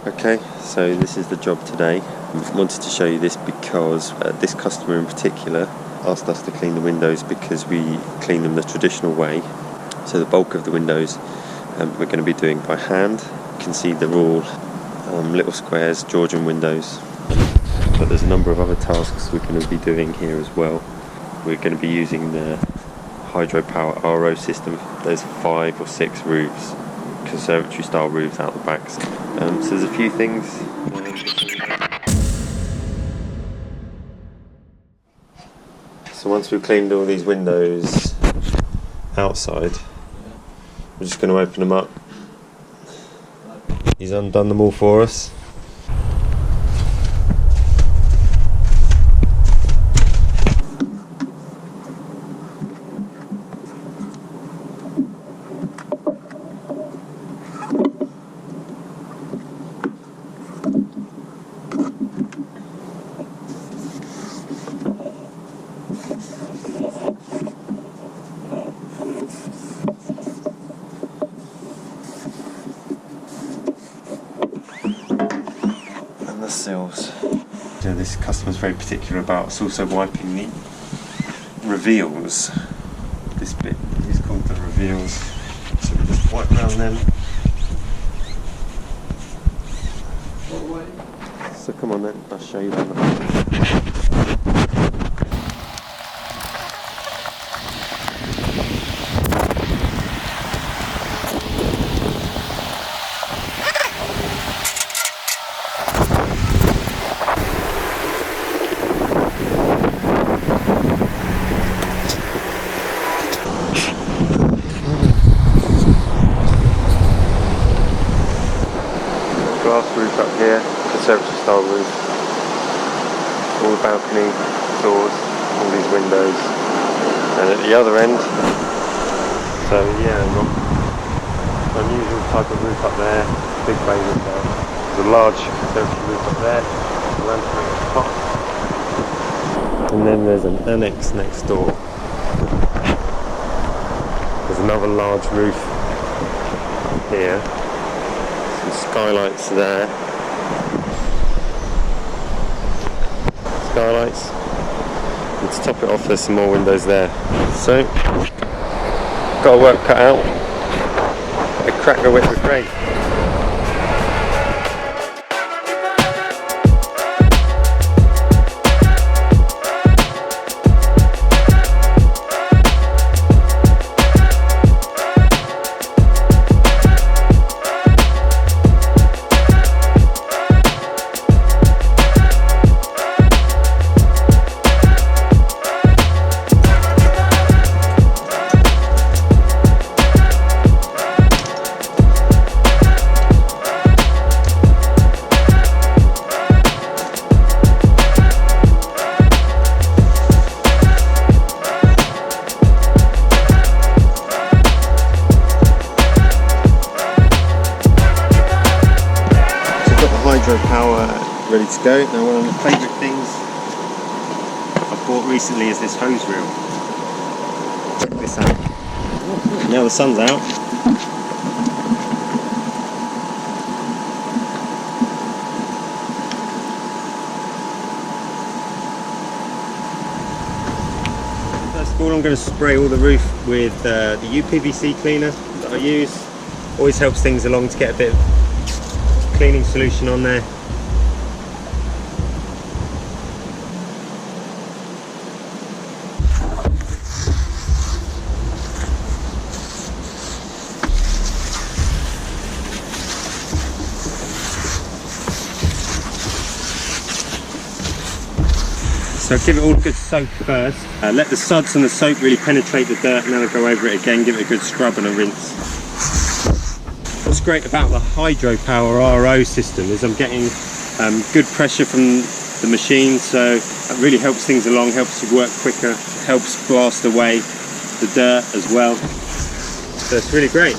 Okay, so this is the job today. I wanted to show you this because this customer in particular asked us to clean the windows because we clean them the traditional way. So the bulk of the windows we're going to be doing by hand. You can see they're all little squares, Georgian windows. But there's a number of other tasks we're going to be doing here as well. We're going to be using the hydropower RO system. There's 5 or 6 roofs, conservatory style roofs out the back. So there's a few things. So once we've cleaned all these windows outside, we're just going to open them up. He's undone them all for us. The sills. So this customer's very particular about us also wiping the reveals. This bit is called the reveals. So we just wipe around them. So come on then, I'll show you that. Glass roof up here, conservatory style roof, all the balcony doors, all these windows, and at the other end, so yeah, got unusual type of roof up there, big bay window, there's a large conservatory roof up there, lantern at the top, and then there's an annex next door. There's another large roof here. Skylights there. Skylights. And to top it off, there's some more windows there. So, got our work cut out. A cracker whip with Craig. Hydropower ready to go. Now one of my favourite things I've bought recently is this hose reel. Check this out. Now the sun's out. First of all, I'm going to spray all the roof with the UPVC cleaner that I use. Always helps things along to get a bit of cleaning solution on there. So give it all a good soak first. Let the suds and the soap really penetrate the dirt, and then I'll go over it again, give it a good scrub and a rinse. What's great about the hydropower RO system is I'm getting good pressure from the machine, so that really helps things along, helps you work quicker, helps blast away the dirt as well. So it's really great.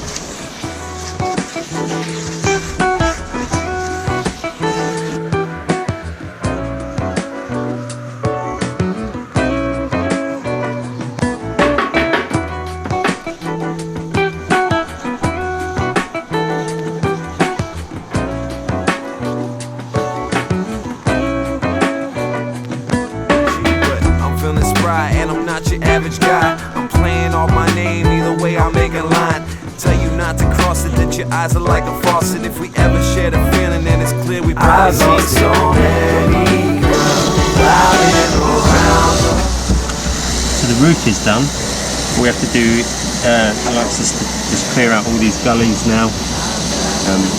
but your eyes are like a faucet. If we ever shared a feeling, then it's clear we both seen so many girls around. So the roof is done. All we have to do, Alex, is to just clear out all these gullies now.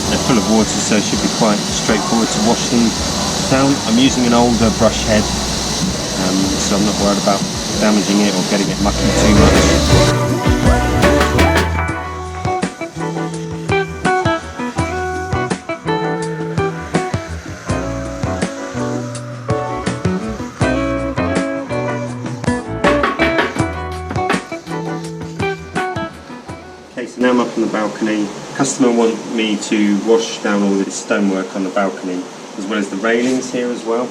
They're full of water, so it should be quite straightforward to wash them down. I'm using an older brush head, so I'm not worried about damaging it or getting it mucky too much. Okay, so now I'm up on the balcony. Customer want me to wash down all this stonework on the balcony, as well as the railings here as well.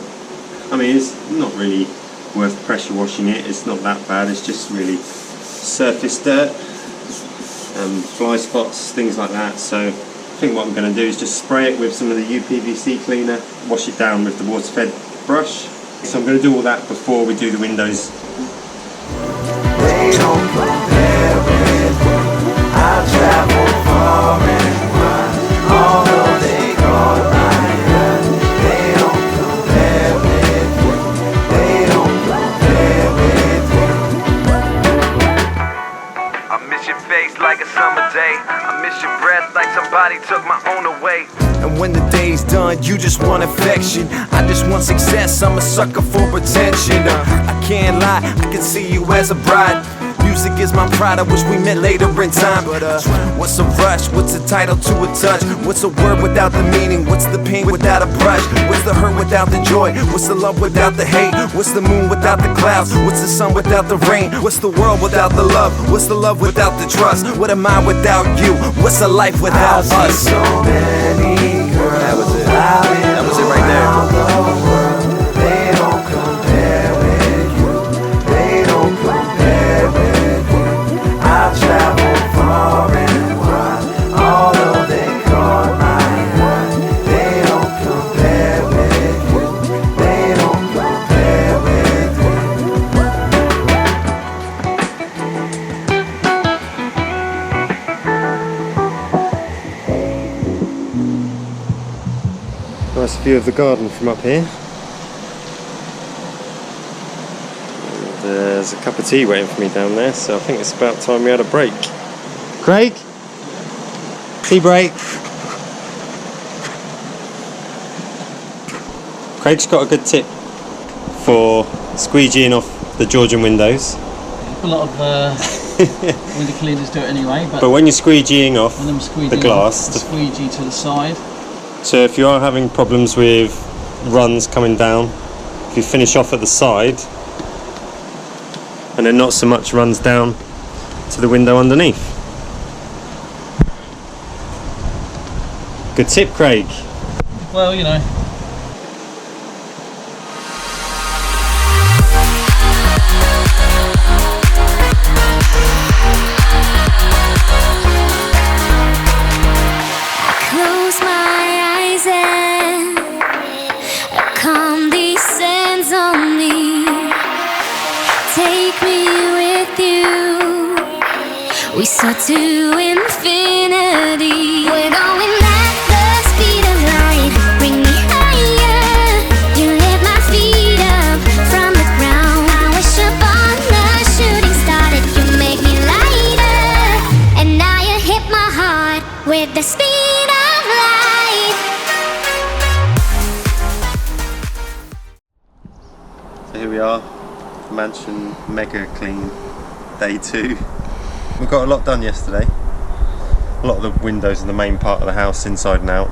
I mean, it's not really worth pressure washing it, it's not that bad, it's just really surface dirt, fly spots, things like that. So I think what I'm going to do is just spray it with some of the UPVC cleaner, wash it down with the water fed brush. So I'm going to do all that before we do the windows. They don't compare with you. I travel far and wide, although they call my head. They don't compare with you. They don't compare with you. I miss your face like a summer day. I miss your breath like somebody took my own away. And when the day's done, you just want affection. I just want success, I'm a sucker for attention. I can't lie, I can see you as a bride. Music is my pride, I wish we met later in time. But what's a rush? What's a title to a touch? What's a word without the meaning? What's the pain without a brush? What's the hurt without the joy? What's the love without the hate? What's the moon without the clouds? What's the sun without the rain? What's the world without the love? What's the love without the trust? What am I without you? What's a life without us? So many girls. That was it. That was it right there. They don't compare with you. They don't compare with you. I travel far and wide, although they call my heart. They don't compare with you. They don't compare with you. Nice view of the garden from up here. There's a cup of tea waiting for me down there, so I think it's about time we had a break. Craig? Tea break. Craig's got a good tip for squeegeeing off the Georgian windows. A lot of window cleaners do it anyway, but when you're squeegeeing off the glass, the squeegee to the side. So if you are having problems with runs coming down, if you finish off at the side, and then not so much runs down to the window underneath. Good tip, Craig. Well, you know. Close my eyes and a calm descends on me. Take me with you. We soar to infinity. We're going at the speed of light. Bring me higher. You lift my feet up from the ground. I wish upon the shooting star that you make me lighter. And now you hit my heart with the speed of light. So here we are. Mansion mega clean day 2. We got a lot done yesterday. A lot of the windows in the main part of the house, inside and out.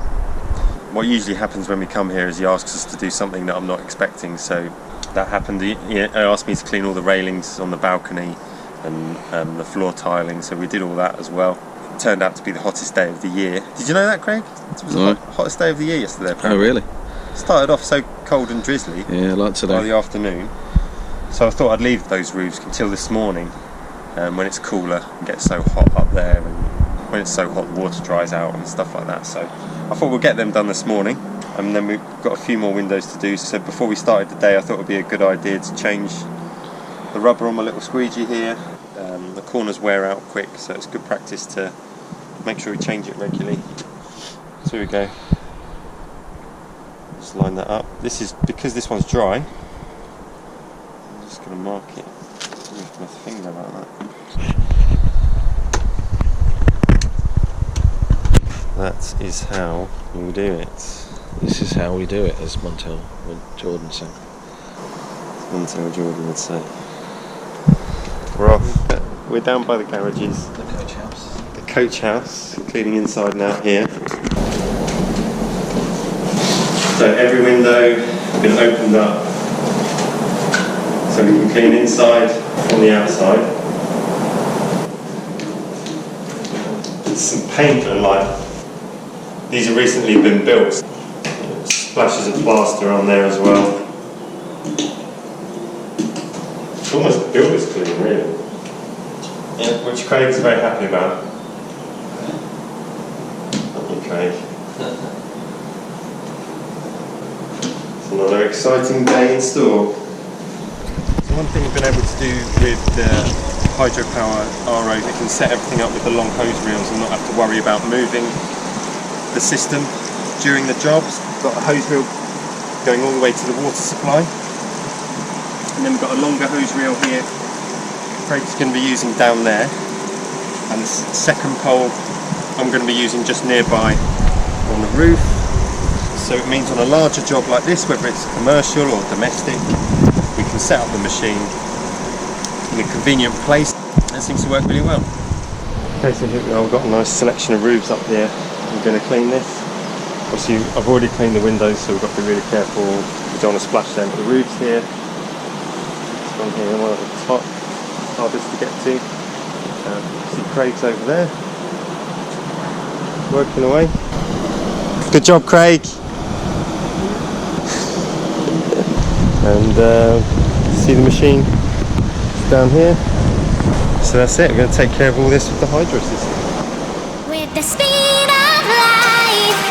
What usually happens when we come here is he asks us to do something that I'm not expecting, so that happened. He asked me to clean all the railings on the balcony and the floor tiling, so we did all that as well. It turned out to be the hottest day of the year. Did you know that, Craig? It was the hottest day of the year yesterday, apparently. Oh, really? It started off so cold and drizzly like today. by the afternoon. So I thought I'd leave those roofs until this morning, when it's cooler and gets so hot up there, and when it's so hot the water dries out and stuff like that. So I thought we'll get them done this morning, and then we've got a few more windows to do. So before we started the day, I thought it would be a good idea to change the rubber on my little squeegee here. The corners wear out quick, so it's good practice to make sure we change it regularly. So here we go. Just line that up. This is because this one's dry. I'm just going to mark it with my finger like that. That is how you do it. This is how we do it, as Montel Jordan said. Montel Jordan would say. We're off. We're down by the garages. The coach house. The coach house, cleaning inside and out here. So every window has been opened up so we can clean inside from the outside. There's some paint and light. These have recently been built. Splashes of plaster on there as well. It's almost builder's clean, really. Yeah, which Craig's very happy about. Thank you, Craig. It's another exciting day in store. So one thing we've been able to do with the hydropower RO, we can set everything up with the long hose reels and not have to worry about moving the system during the jobs. We've got a hose reel going all the way to the water supply, and then we've got a longer hose reel here Craig's going to be using down there, and the second pole I'm going to be using just nearby on the roof. So it means on a larger job like this, whether it's commercial or domestic, we can set up the machine in a convenient place. That seems to work really well. Okay, so here we are. We've got a nice selection of roofs up here. I'm going to clean this. Obviously I've already cleaned the windows, so we've got to be really careful. We don't want to splash them. But the roofs here, this one here, one at the top, hardest to get to. See Craig's over there, working away. Good job, Craig. And see the machine down here. So that's it. We're going to take care of all this with the hydro system. With the speed of light.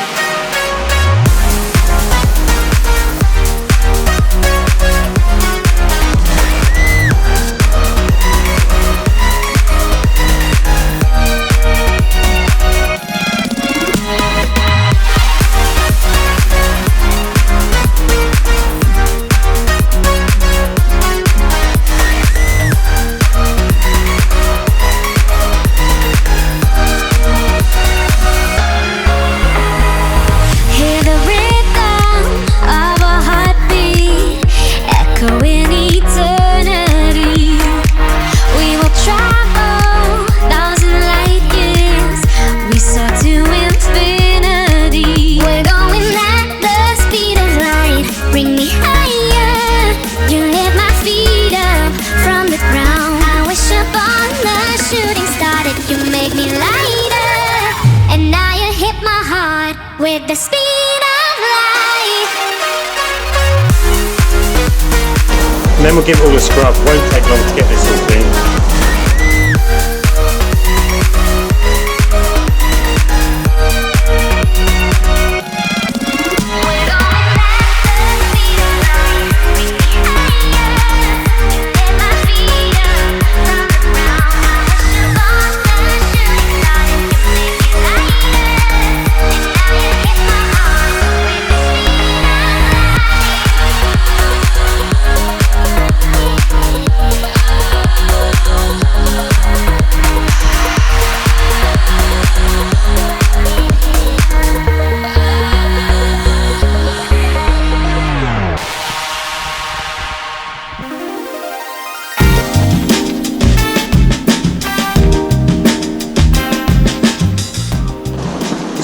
With the speed of light. And then we'll give it all a scrub. Won't take long to get this all clean.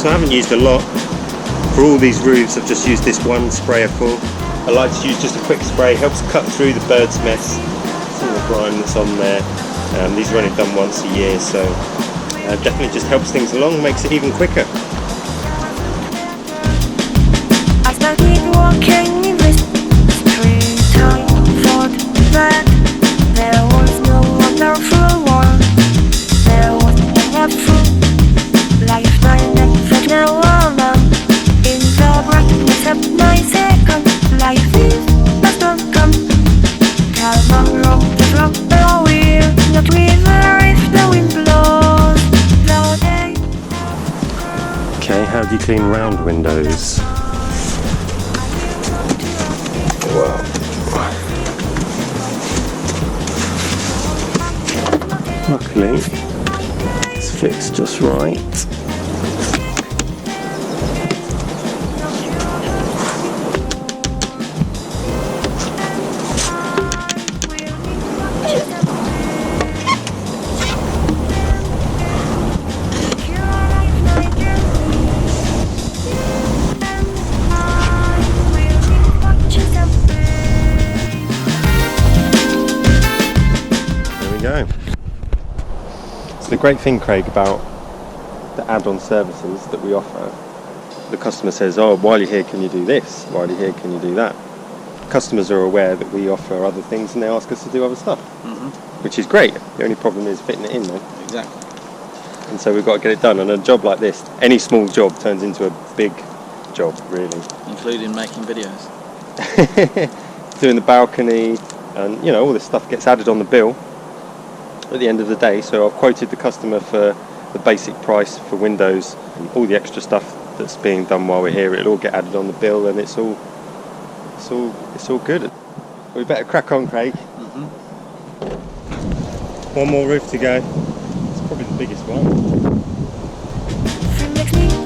So I haven't used a lot. For all these roofs I've just used this one sprayer full. I like to use just a quick spray, helps cut through the bird's mess, some of the grime that's on there. These are only done once a year, so definitely just helps things along, makes it even quicker. I started walking in the street, I thought that there was no wonderful world. There was a wonderful lifetime that felt a woman in the brightness of my second life is a storm come. Come on, rock the rock the wheel, not river if the wind blows. The day do you clean round windows? Wow. Luckily, it's fixed just right. Go. So the great thing, Craig, about the add-on services that we offer, the customer says, oh, while you're here can you do this, while you're here can you do that. Customers are aware that we offer other things and they ask us to do other stuff, which is great. The only problem is fitting it in though. Exactly. And so we've got to get it done. And a job like this, any small job turns into a big job, really. Including making videos. Doing the balcony and, you know, all this stuff gets added on the bill at the end of the day. So I've quoted the customer for the basic price for windows and all the extra stuff that's being done while we're here. It'll all get added on the bill and it's all good. We better crack on, Craig. One more roof to go. It's probably the biggest one.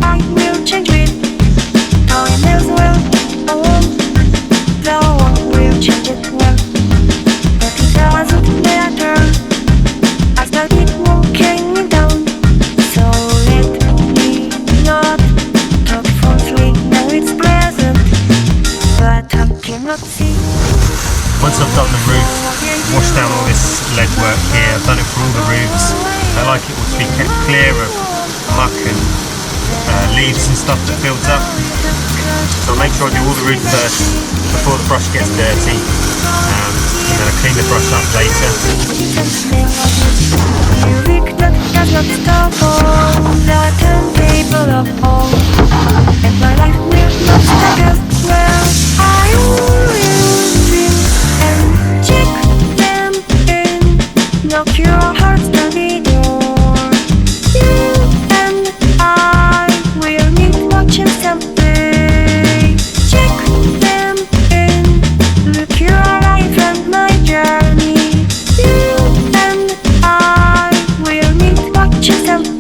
I will change it. How it is well. No one will change it well. But it doesn't matter. I started walking down. So let me not talk falsely. Now it's present, but I cannot see. Once I've done the roof, washed down all this lead work here, I've done it for all the roofs. I like it all to be kept clear of muck and leaves and stuff that builds up. So I make sure I do all the roof first before the brush gets dirty, and then I clean the brush up later. Music that does not stop on the turntable of all, and my life will not stop as well. I will dream and check them in, knock your hearts down the door. You and I will meet watching someday. Check them in, look your life and my journey. You and I will meet watching someday.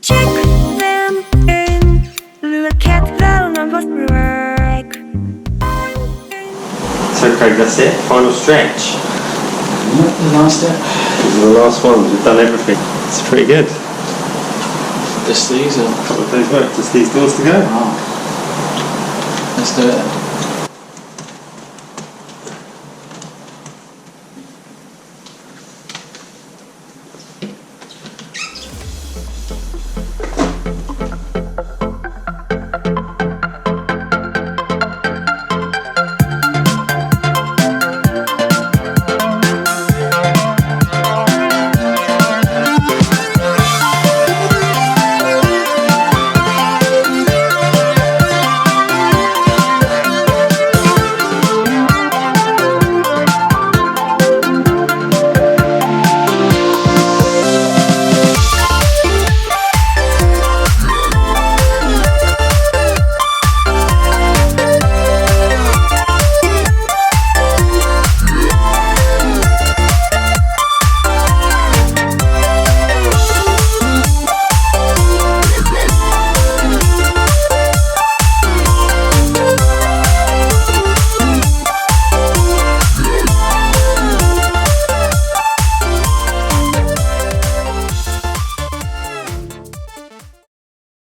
Check them in, look at the numbers break. So Craig, that's it. Final stretch. The last step. This is the last one. We've done everything. It's pretty good. Just these or? Couple of days work. Just these doors to go. Let's do it.